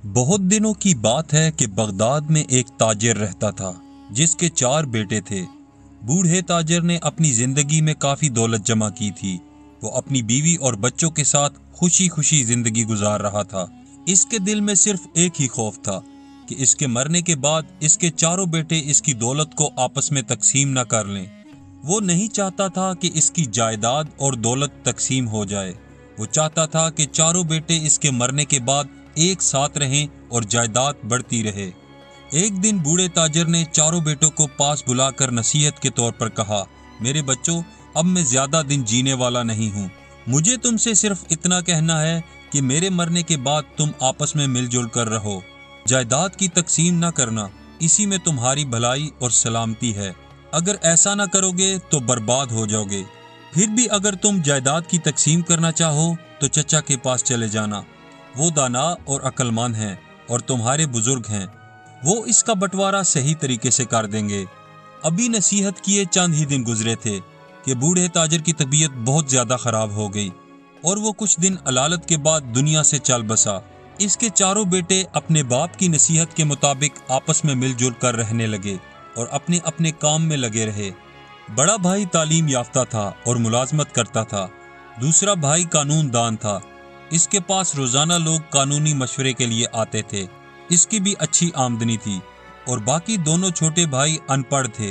बहुत दिनों की बात है कि बगदाद में एक ताजिर रहता था जिसके 4 बेटे थे। बूढ़े ताजिर ने अपनी जिंदगी में काफी दौलत जमा की थी। वो अपनी बीवी और बच्चों के साथ खुशी खुशी जिंदगी गुजार रहा था। इसके दिल में सिर्फ एक ही खौफ था कि इसके मरने के बाद इसके चारों बेटे इसकी दौलत को आपस में तकसीम न कर लें। वो नहीं चाहता था कि इसकी जायदाद और दौलत तकसीम हो जाए। वो चाहता था कि चारों बेटे इसके मरने के बाद एक साथ रहें और जायदाद बढ़ती रहे। एक दिन बूढ़े ताजिर ने चारों बेटों को पास बुलाकर नसीहत के तौर पर कहा, मेरे बच्चों, अब मैं ज्यादा दिन जीने वाला नहीं हूँ। मुझे तुमसे सिर्फ इतना कहना है कि मेरे मरने के बाद तुम आपस में मिलजुल कर रहो। जायदाद की तकसीम न करना, इसी में तुम्हारी भलाई और सलामती है। अगर ऐसा ना करोगे तो बर्बाद हो जाओगे। फिर भी अगर तुम जायदाद की तकसीम करना चाहो तो चचा के पास चले जाना। वो दाना और अक्लमंद हैं और तुम्हारे बुजुर्ग हैं। वो इसका बंटवारा सही तरीके से कर देंगे। अभी नसीहत किए चंद ही दिन गुजरे थे कि बूढ़े ताजिर की तबीयत बहुत ज्यादा खराब हो गई और वो कुछ दिन अलालत के बाद दुनिया से चल बसा। इसके चारों बेटे अपने बाप की नसीहत के मुताबिक आपस में मिलजुल कर रहने लगे और अपने अपने काम में लगे रहे। बड़ा भाई तालीम याफ्ता था और मुलाजमत करता था। दूसरा भाई कानून दान था। इसके पास रोजाना लोग कानूनी मशवरे के लिए आते थे। इसकी भी अच्छी आमदनी थी। और बाकी दोनों छोटे भाई अनपढ़ थे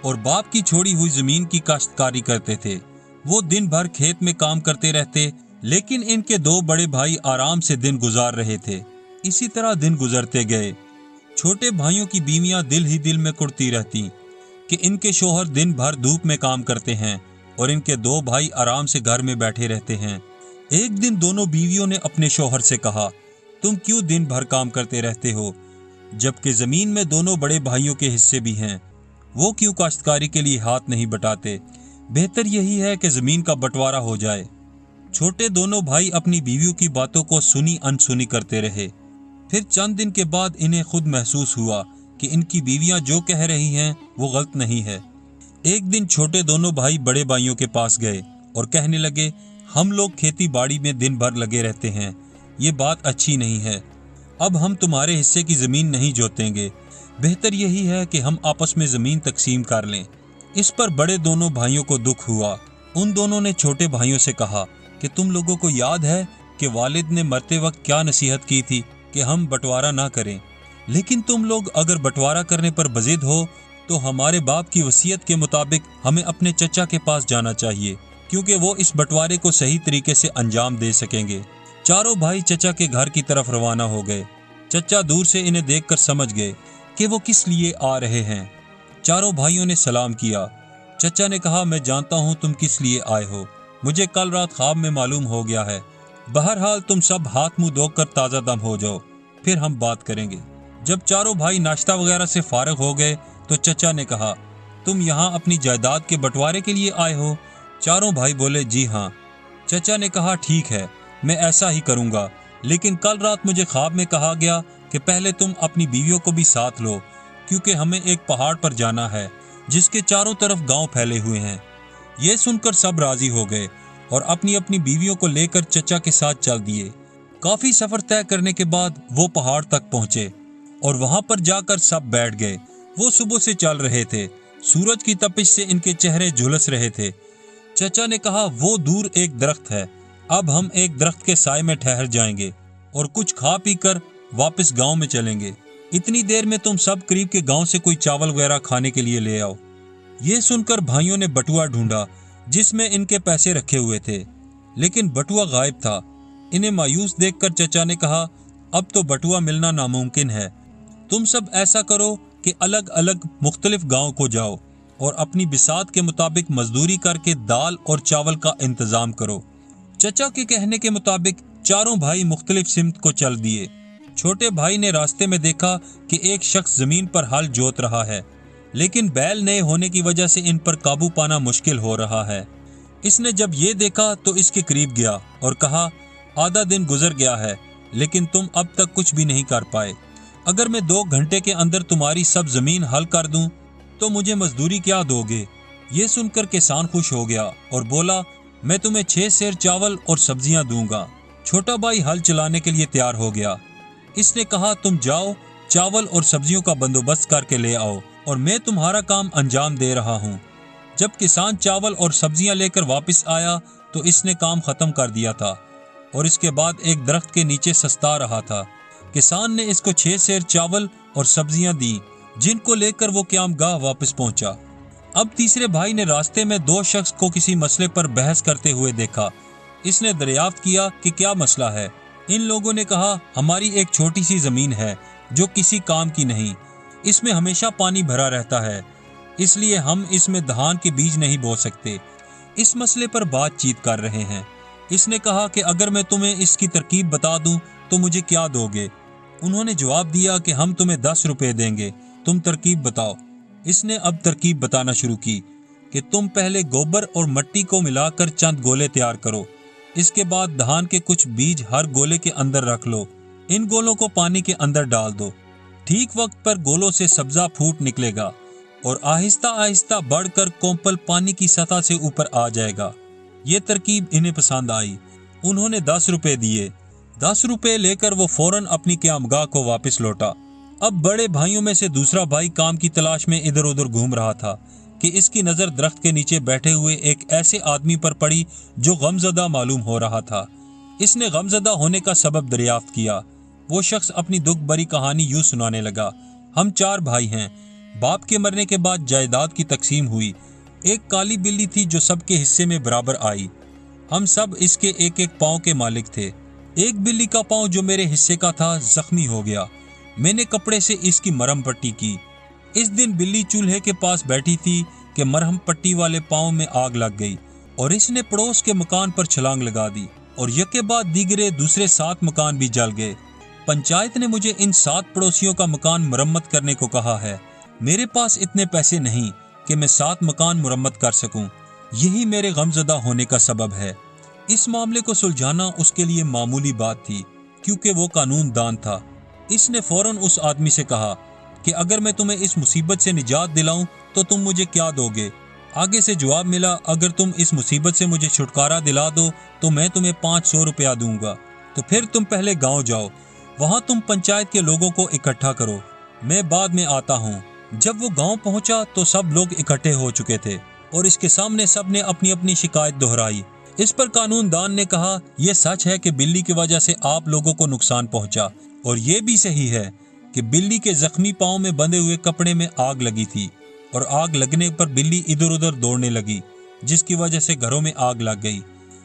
और बाप की छोड़ी हुई जमीन की काश्तकारी करते थे। वो दिन भर खेत में काम करते रहते, लेकिन इनके 2 बड़े भाई आराम से दिन गुजार रहे थे। इसी तरह दिन गुजरते गए। छोटे भाइयों की बीवियां दिल ही दिल में कुढ़ती रहती कि इनके शोहर दिन भर धूप में काम करते हैं और इनके 2 भाई आराम से घर में बैठे रहते हैं। एक दिन दोनों बीवियों ने अपने शोहर से कहा, तुम क्यों दिन भर काम करते रहते हो, जबकि जमीन में दोनों बड़े भाइयों के हिस्से भी हैं। वो क्यों काश्तकारी के लिए हाथ नहीं बटाते। बेहतर यही है कि जमीन का बंटवारा हो जाए। छोटे दोनों भाई अपनी बीवियों की बातों को सुनी अनसुनी करते रहे। फिर चंद दिन के बाद इन्हें खुद महसूस हुआ कि इनकी बीवियां जो कह रही हैं वो गलत नहीं है। एक दिन छोटे दोनों भाई बड़े भाइयों के पास गए और कहने लगे, हम लोग खेती बाड़ी में दिन भर लगे रहते हैं, ये बात अच्छी नहीं है। अब हम तुम्हारे हिस्से की जमीन नहीं जोतेंगे। बेहतर यही है कि हम आपस में जमीन तकसीम कर लें। इस पर बड़े दोनों भाइयों को दुख हुआ। उन दोनों ने छोटे भाइयों से कहा कि तुम लोगों को याद है कि वालिद ने मरते वक्त क्या नसीहत की थी कि हम बंटवारा ना करें। लेकिन तुम लोग अगर बंटवारा करने पर बजिद हो तो हमारे बाप की वसीयत के मुताबिक हमें अपने चचा के पास जाना चाहिए, क्योंकि वो इस बंटवारे को सही तरीके से अंजाम दे सकेंगे। चारों भाई चचा के घर की तरफ रवाना हो गए। चचा दूर से इन्हें देखकर समझ गए कि वो किस लिए आ रहे हैं। चारों भाइयों ने सलाम किया। चचा ने कहा, मैं जानता हूँ तुम किस लिए आए हो, मुझे कल रात ख्वाब में मालूम हो गया है। बहरहाल तुम सब हाथ मुंह धोकर ताज़ा दम हो जाओ, फिर हम बात करेंगे। जब चारों भाई नाश्ता वगैरह से फारिग हो गए तो चचा ने कहा, तुम यहाँ अपनी जायदाद के बंटवारे के लिए आए हो? चारों भाई बोले, जी हाँ। चचा ने कहा, ठीक है, मैं ऐसा ही करूँगा, लेकिन कल रात मुझे ख्वाब में कहा गया कि पहले तुम अपनी बीवियों को भी साथ लो, क्योंकि हमें एक पहाड़ पर जाना है जिसके चारों तरफ गांव फैले हुए हैं। ये सुनकर सब राजी हो गए और अपनी अपनी बीवियों को लेकर चचा के साथ चल दिए। काफी सफर तय करने के बाद वो पहाड़ तक पहुंचे और वहां पर जाकर सब बैठ गए। वो सुबह से चल रहे थे। सूरज की तपिश से इनके चेहरे झुलस रहे थे। चचा ने कहा, वो दूर एक दरख्त है, अब हम एक दरख्त के साए में ठहर जाएंगे और कुछ खा पी कर वापस गांव में चलेंगे। इतनी देर में तुम सब करीब के गांव से कोई चावल वगैरह खाने के लिए ले आओ। ये सुनकर भाइयों ने बटुआ ढूंढा जिसमें इनके पैसे रखे हुए थे, लेकिन बटुआ गायब था। इन्हें मायूस देखकर चचा ने कहा, अब तो बटुआ मिलना नामुमकिन है। तुम सब ऐसा करो कि अलग अलग मुख्तलिफ गांव को जाओ और अपनी बिसात के मुताबिक मजदूरी करके दाल और चावल का इंतजाम करो। चचा के कहने के मुताबिक चारों भाई मुख्तलिफ सिमत को चल दिए। छोटे भाई ने रास्ते में देखा कि एक शख्स जमीन पर हल जोत रहा है, लेकिन बैल नए होने की वजह से इन पर काबू पाना मुश्किल हो रहा है। इसने जब ये देखा तो इसके करीब गया और कहा, आधा दिन गुजर गया है, लेकिन तुम अब तक कुछ भी नहीं कर पाए। अगर मैं 2 घंटे के अंदर तुम्हारी सब जमीन हल कर दूं तो मुझे मजदूरी क्या दोगे? ये सुनकर किसान खुश हो गया और बोला, मैं तुम्हें 6 सेर चावल और सब्जियां दूंगा। छोटा भाई हल चलाने के लिए तैयार हो गया। اس نے کہا تم جاؤ چاول اور سبزیوں کا بندوبست کر کے لے آؤ اور میں تمہارا کام انجام دے رہا ہوں۔ جب کسان چاول اور سبزیاں لے کر واپس آیا تو اس نے کام ختم کر دیا تھا اور اس کے بعد ایک درخت کے نیچے سستا رہا تھا۔ کسان نے اس کو 6 سیر چاول اور سبزیاں دیں جن کو لے کر وہ قیام گاہ واپس پہنچا۔ اب تیسرے بھائی نے راستے میں 2 شخص کو کسی مسئلے پر بحث کرتے ہوئے دیکھا۔ اس نے دریافت کیا کہ کیا مسئلہ ہے۔ ان لوگوں نے کہا ہماری ایک چھوٹی سی زمین ہے جو کسی کام کی نہیں، اس میں ہمیشہ پانی بھرا رہتا ہے، اس لیے ہم اس میں دھان کے بیج نہیں بو سکتے۔ اس مسئلے پر بات چیت کر رہے ہیں۔ اس نے کہا کہ اگر میں تمہیں اس کی ترکیب بتا دوں تو مجھے کیا دو گے؟ انہوں نے جواب دیا کہ ہم تمہیں 10 روپے دیں گے، تم ترکیب بتاؤ۔ اس نے اب ترکیب بتانا شروع کی کہ تم پہلے گوبر اور مٹی کو ملا کر چند گولے تیار کرو، اس کے بعد دھان کے کچھ بیج ہر گولے کے اندر رکھ لو، ان گولوں کو پانی کے اندر ڈال دو، ٹھیک وقت پر گولوں سے سبزہ پھوٹ نکلے گا اور آہستہ آہستہ بڑھ کر کومپل پانی کی سطح سے اوپر آ جائے گا۔ یہ ترکیب انہیں پسند آئی، انہوں نے 10 روپے دیے۔ 10 روپے لے کر وہ فوراً اپنی قیامگاہ کو واپس لوٹا۔ اب بڑے بھائیوں میں سے دوسرا بھائی کام کی تلاش میں ادھر ادھر گھوم رہا تھا کہ اس کی نظر درخت کے نیچے بیٹھے ہوئے ایک ایسے آدمی پر پڑی جو غمزدہ معلوم ہو رہا تھا۔ اس نے غمزدہ ہونے کا سبب دریافت کیا۔ وہ شخص اپنی دکھ بری کہانی یوں سنانے لگا، ہم 4 بھائی ہیں، باپ کے مرنے کے بعد جائیداد کی تقسیم ہوئی، ایک کالی بلی تھی جو سب کے حصے میں برابر آئی، ہم سب اس کے ایک ایک پاؤں کے مالک تھے۔ ایک بلی کا پاؤں جو میرے حصے کا تھا زخمی ہو گیا، میں نے کپڑے سے اس کی مرہم پٹی کی۔ اس دن بلی چولہے کے پاس بیٹھی تھی کہ مرہم پٹی والے پاؤں میں آگ لگ گئی اور اس نے پڑوس کے مکان پر چھلانگ لگا دی اور یکے بعد دیگرے دوسرے 7 مکان بھی جل گئے۔ پنچایت نے مجھے ان 7 پڑوسیوں کا مکان مرمت کرنے کو کہا ہے، میرے پاس اتنے پیسے نہیں کہ میں 7 مکان مرمت کر سکوں، یہی میرے غمزدہ ہونے کا سبب ہے۔ اس معاملے کو سلجھانا اس کے لیے معمولی بات تھی کیونکہ وہ قانون دان تھا۔ اس نے فوراً اس آدمی سے کہا کہ اگر میں تمہیں اس مصیبت سے نجات دلاؤں تو تم مجھے کیا دو گے؟ آگے سے جواب ملا، اگر تم اس مصیبت سے مجھے چھٹکارا دلا دو تو میں تمہیں 500 روپیہ دوں گا، تو پھر تم پہلے گاؤں جاؤ، وہاں تم پنچایت کے لوگوں کو اکٹھا کرو، میں بعد میں آتا ہوں۔ جب وہ گاؤں پہنچا تو سب لوگ اکٹھے ہو چکے تھے اور اس کے سامنے سب نے اپنی اپنی شکایت دہرائی۔ اس پر قانون دان نے کہا یہ سچ ہے کہ بلی کی وجہ سے آپ لوگوں کو نقصان پہنچا، اور یہ بھی صحیح ہے کہ بلی کے زخمی پاؤں میں بندھے ہوئے کپڑے میں آگ لگی تھی اور آگ لگنے پر بلی ادھر ادھر دوڑنے لگی جس کی وجہ سے گھروں میں آگ لگ گئی۔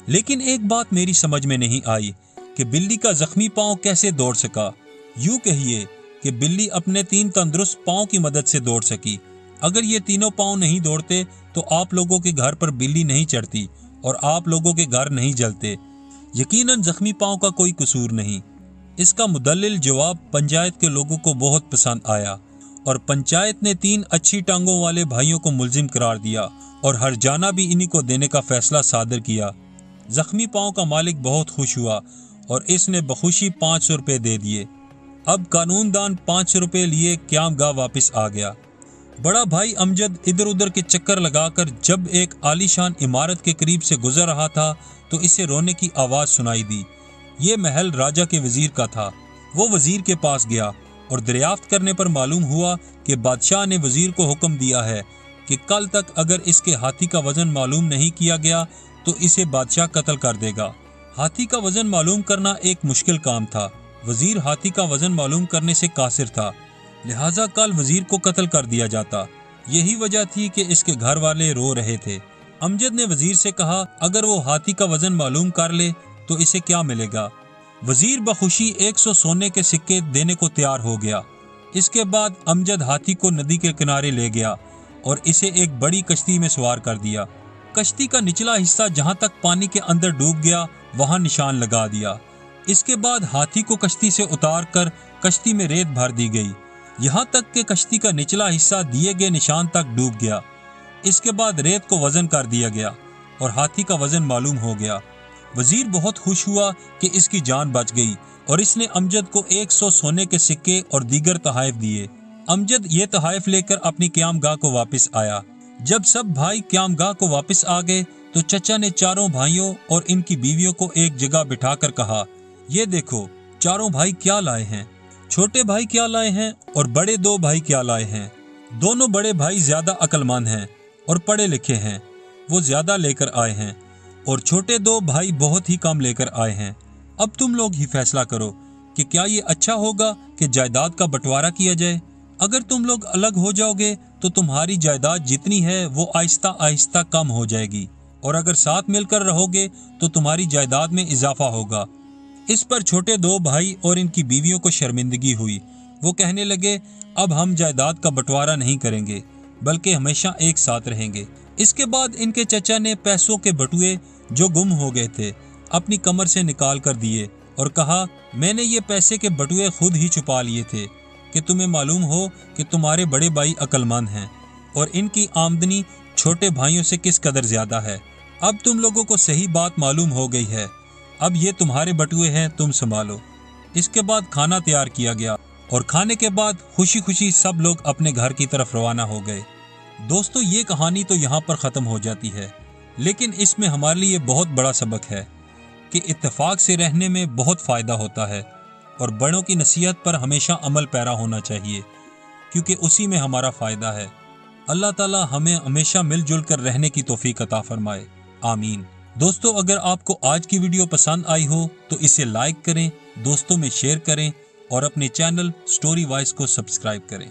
لیکن ایک بات میری سمجھ میں نہیں آئی کہ بلی کا زخمی پاؤں کیسے دوڑ سکا۔ یوں کہیے کہ بلی اپنے 3 تندرست پاؤں کی مدد سے دوڑ سکی۔ اگر یہ تینوں پاؤں نہیں دوڑتے تو آپ لوگوں کے گھر پر بلی نہیں چڑھتی اور آپ لوگوں کے گھر نہیں جلتے۔ یقیناً زخمی پاؤں کا کوئی قصور نہیں۔ اس کا مدلل جواب پنچایت کے لوگوں کو بہت پسند آیا اور پنچایت نے 3 اچھی ٹانگوں والے بھائیوں کو ملزم قرار دیا اور ہر جانہ بھی انہی کو دینے کا فیصلہ صادر کیا۔ زخمی پاؤں کا مالک بہت خوش ہوا اور اس نے بخوشی 500 روپے دے دیے۔ اب قانون دان 500 روپے لیے قیام گاہ واپس آ گیا۔ بڑا بھائی امجد ادھر ادھر کے چکر لگا کر جب ایک عالی شان عمارت کے قریب سے گزر رہا تھا تو اسے رونے کی آواز سنائی دی۔ یہ محل راجا کے وزیر کا تھا۔ وہ وزیر کے پاس گیا اور دریافت کرنے پر معلوم ہوا کہ بادشاہ نے وزیر کو حکم دیا ہے کہ کل تک اگر اس کے ہاتھی کا وزن معلوم نہیں کیا گیا تو اسے بادشاہ قتل کر دے گا۔ ہاتھی کا وزن معلوم کرنا ایک مشکل کام تھا۔ وزیر ہاتھی کا وزن معلوم کرنے سے قاصر تھا، لہٰذا کل وزیر کو قتل کر دیا جاتا۔ یہی وجہ تھی کہ اس کے گھر والے رو رہے تھے۔ امجد نے وزیر سے کہا اگر وہ ہاتھی کا وزن معلوم کر لے تو اسے کیا ملے گا؟ وزیر بخوشی 100 سونے کے سکے دینے کو تیار ہو گیا۔ اس کے بعد امجد ہاتھی کو ندی کے کنارے لے گیا اور اسے ایک بڑی کشتی میں سوار کر دیا۔ کشتی کا نچلا حصہ جہاں تک پانی کے اندر ڈوب گیا وہاں نشان لگا دیا۔ اس کے بعد ہاتھی کو کشتی سے اتار کر کشتی میں ریت بھر دی گئی، یہاں تک کہ کشتی کا نچلا حصہ دیے گئے نشان تک ڈوب گیا۔ اس کے بعد ریت کو وزن کر دیا گیا اور ہاتھی کا وزن معلوم ہو گیا۔ وزیر بہت خوش ہوا کہ اس کی جان بچ گئی اور اس نے امجد کو 100 سونے کے سکے اور دیگر تحائف دیے۔ امجد یہ تحائف لے کر اپنی قیام گاہ کو واپس آیا۔ جب سب بھائی قیام گاہ کو واپس آ گئے تو چچا نے چاروں بھائیوں اور ان کی بیویوں کو ایک جگہ بٹھا کر کہا، یہ دیکھو چاروں بھائی کیا لائے ہیں۔ छोटे भाई क्या लाए हैं और बड़े दो भाई क्या लाए हैं। दोनों बड़े भाई ज्यादा अक्लमंद हैं और पढ़े लिखे हैं, वो ज्यादा लेकर आए हैं, और छोटे दो भाई बहुत ही कम लेकर आए हैं। अब तुम लोग ही फैसला करो कि क्या ये अच्छा होगा कि जायदाद का बंटवारा किया जाए। अगर तुम लोग अलग हो जाओगे तो तुम्हारी जायदाद जितनी है वो आहिस्ता आहिस्ता कम हो जाएगी, और अगर साथ मिलकर रहोगे तो तुम्हारी जायदाद में इजाफा होगा। इस पर छोटे दो भाई और इनकी बीवियों को शर्मिंदगी हुई। वो कहने लगे, अब हम जायदाद का बंटवारा नहीं करेंगे बल्कि हमेशा एक साथ रहेंगे। इसके बाद इनके चचा ने पैसों के बटुए जो गुम हो गए थे अपनी कमर से निकाल कर दिए और कहा, मैंने ये पैसे के बटुए खुद ही छुपा लिए थे कि तुम्हें मालूम हो कि तुम्हारे बड़े भाई अक्लमंद हैं और इनकी आमदनी छोटे भाइयों से किस कदर ज्यादा है। अब तुम लोगों को सही बात मालूम हो गई है, अब ये तुम्हारे बटुए हैं, तुम संभालो। इसके बाद खाना तैयार किया गया और खाने के बाद खुशी खुशी सब लोग अपने घर की तरफ रवाना हो गए। दोस्तों, ये कहानी तो यहाँ पर ख़त्म हो जाती है, लेकिन इसमें हमारे लिए बहुत बड़ा सबक है कि इत्तेफाक से रहने में बहुत फ़ायदा होता है और बड़ों की नसीहत पर हमेशा अमल पैरा होना चाहिए, क्योंकि उसी में हमारा फ़ायदा है। अल्लाह ताला हमें हमेशा मिलजुल कर रहने की तौफीक अता फरमाए, आमीन। दोस्तों, अगर आपको आज की वीडियो पसंद आई हो तो इसे लाइक करें, दोस्तों में शेयर करें और अपने चैनल स्टोरी वॉइस को सब्सक्राइब करें।